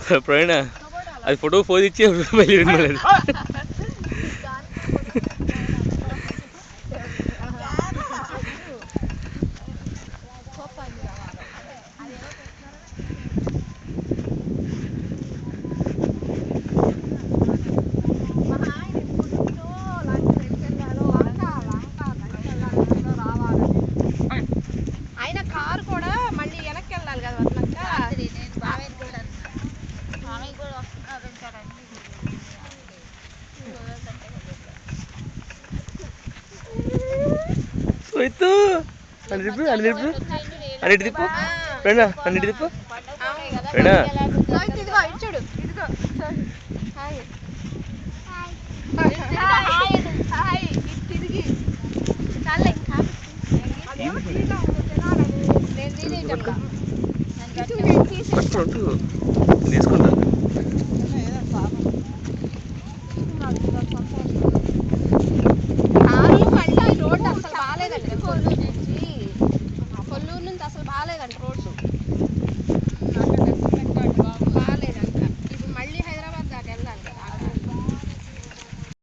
ప్రవీణ అది photo pose ఇచ్చి బయలుదేరి అయినా కారు కూడా మళ్ళీ వెనక్కి వెళ్ళాలి కదా పోయితూ అన్నిటి అన్నిటి అన్నిటి తిప్పు ఫ్రెండ్ అన్నిటి తిప్పు ఫ్రెండ్ ఇదిగో చూడు ఇదిగో తిరిగి తీసుకుంటా